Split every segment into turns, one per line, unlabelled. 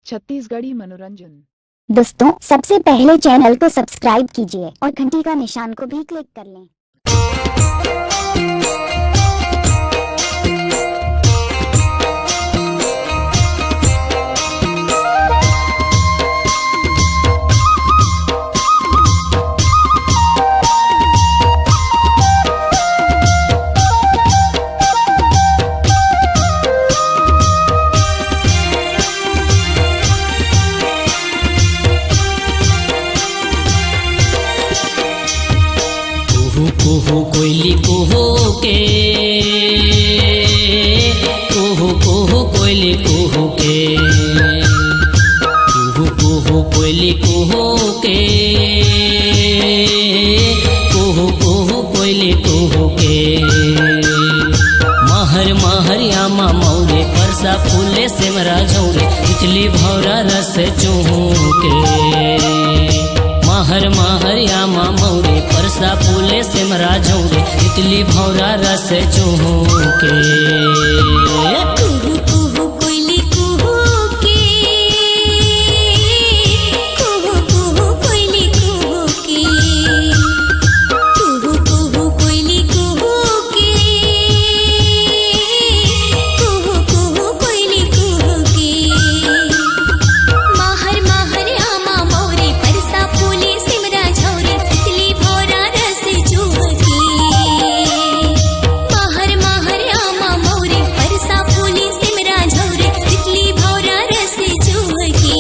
छत्तीसगढ़ी मनोरंजन।
दोस्तों, सबसे पहले चैनल को सब्सक्राइब कीजिए और घंटी का निशान को भी क्लिक कर लें।
कुहू कोयली कुहू के, कुहू कुहू कोयली कुहू के, कुहू कुहू कोयली कुहू के, कुहू कुहू कोयली कुहू के। महर महर यामा मौरे परसा फूले सिमरा झौरे, इचली भौरा रस चूहू के। महर महर यामा मौरे परसा फूले सिमरा झौरे, इतली भौरा रस चूहू के।
कुहू कुहू कोयली कुहू के, कुहू कुहू कोयली कुहू के, कुहू कुहू कोयली कुहू के, कुहू कुहू कोयली कुहू के। महर महर यामा मौरे परसा फूले सिमरा झौरे, इतली भौरा रस चूह के। महर महर यामा मौरे परसा फूले सिमरा झौरे, इतली भौरा रस चूह के।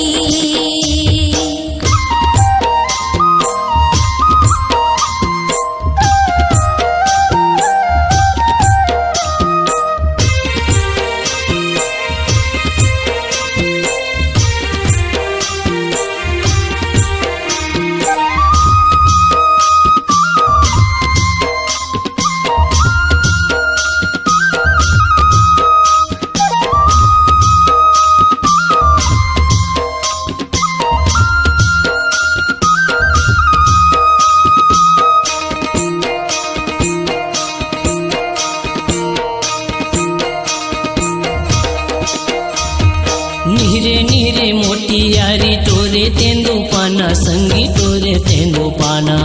नीरे नीरे मोटियारी तोरे तेंदू पाना, संगी तोरे तेंदू पाना।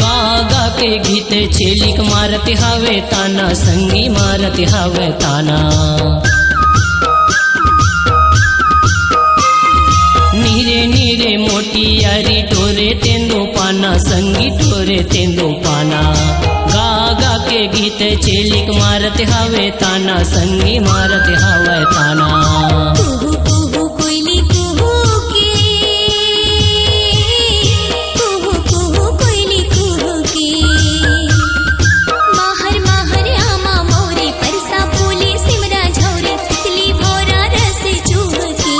कागा के गीते छेलिक मारत हावे ताना, संगी मारत हावे ताना। नीरे नीरे मोटियारी तोरे तेंदू पाना, संगी तोरे तेंदू पाना। गागा के गीत चेलिक मारत हावे ताना, संगी मारत हावे ताना।
कुहू कुहू कोयली कुहू के, कुहू कुहू कोयली कुहू के। महर महर यामा मौरे परसा फूले सिमरा झौरे, इतली भौरा रस चूह के।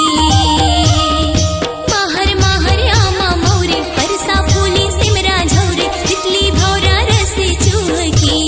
महर महर यामा मौरे परसा फूले सिमरा झौरे, इतली भौरा रस चूह के।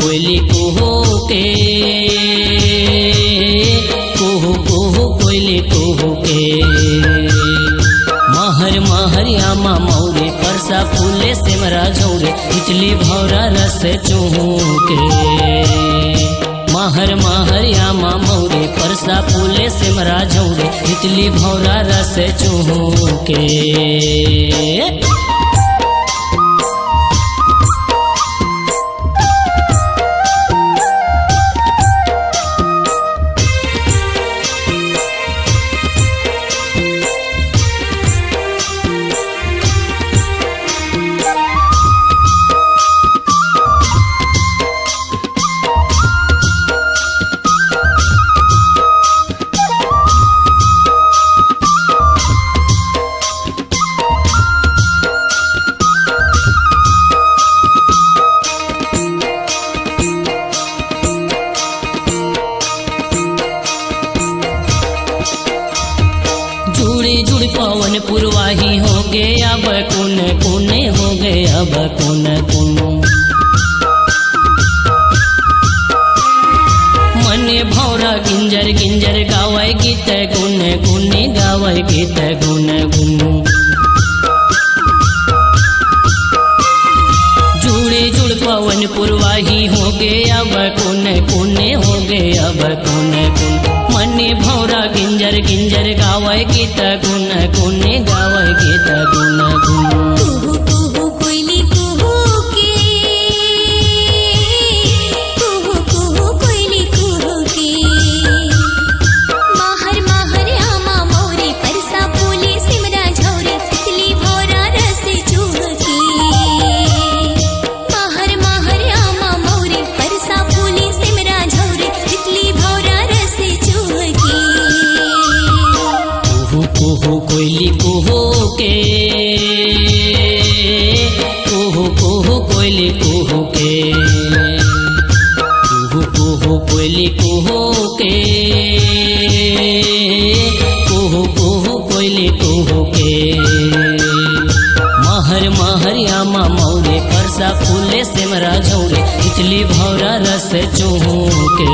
कोयली कुहू के, कुहू कुहू कोयली कुहू के। महर महर यामा मौरे परसा फूले सिमरा झौरे तितली भौरा रस चूके माहर माहर यामा मौरे परसा फूले सिमरा झौरे तितली भौरा रस चूके जुड़ पवन पुरवाही हो गए अब कुन कुने हो गए अब कुन कुन मने भौरा गिंजर गिंजर गावे गीत गुन गुने गावे गीत गुन गुन जुड़े जुड़ पवन पुरवाही हो गए अब कुन कुने हो गए अब कुन कुन मने भौरा गिंजर गिंजर गावे गीत गुन गुने गावे गीत गुन गुन
कुहू कुहू कोयली कुहू के कुहू कुहू कोयली कुहू के माहर माहर आमा मौरे परसा फूले सिमरा झौरे तितली भौरा रस चूके माहर माहर आमा मौरे परसा फूले सिमरा झौरे तितली भौरा रस चूके
कुहू कोयली कुहू के कुहू कुहू कोयली कुहू के कुहू कुहू कोयली कुहू के कुहू कुहू कोयली कुहू के महर महर यामा मौरे परसा फूले सिमरा झौरे तितली भौरा रस चूके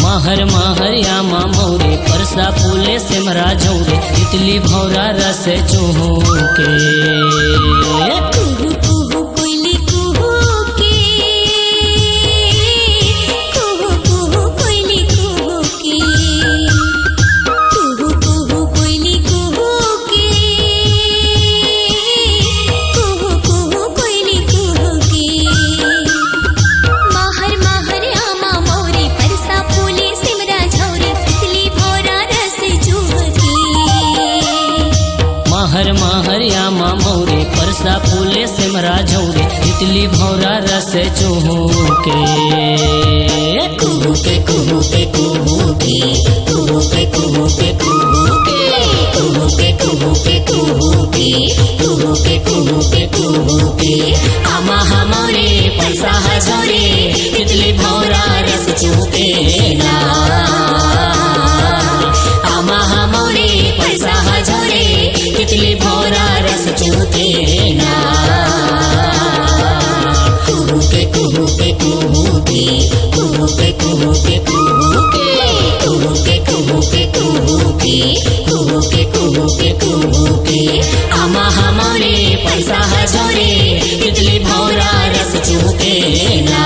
माहर माहर यामा मौरे परसा फूले सिमरा झौरे तितली भौरा रस चूके
कुहू कुहू कोयली कुहू के कुहू कुहू कोयली कुहू के कुहू कुहू कोयली कुहू के कुहू कुहू कोयली कुहू के माहर माहर आमा मौरे परसा फूले सिमरा झौरे तितली भौरा रस चूके
माहर माहर यामा मौरे परसा फूले सिमरा झौरे तितली भौरा रस चूके
कुहू के कुहू के कुहू के कुहू के कुहू के कुहू के कुहू के कुहू के कुहू के कुहू के कुहू के कुहू के आमा हमरे पैसा हजोरे तितली भौरा रस चूके ना आमा हमरे पैसा हजोरे तितली भौरा रस चूके ना कुहू के कुहू के कुहू के कुहू के कुहू के कुहू के कुहू के कुहू के कुहू के कुहू के कुहू के कुहू के आमा हमरे पैसा हजोरे तितली भौरा रस चूके ना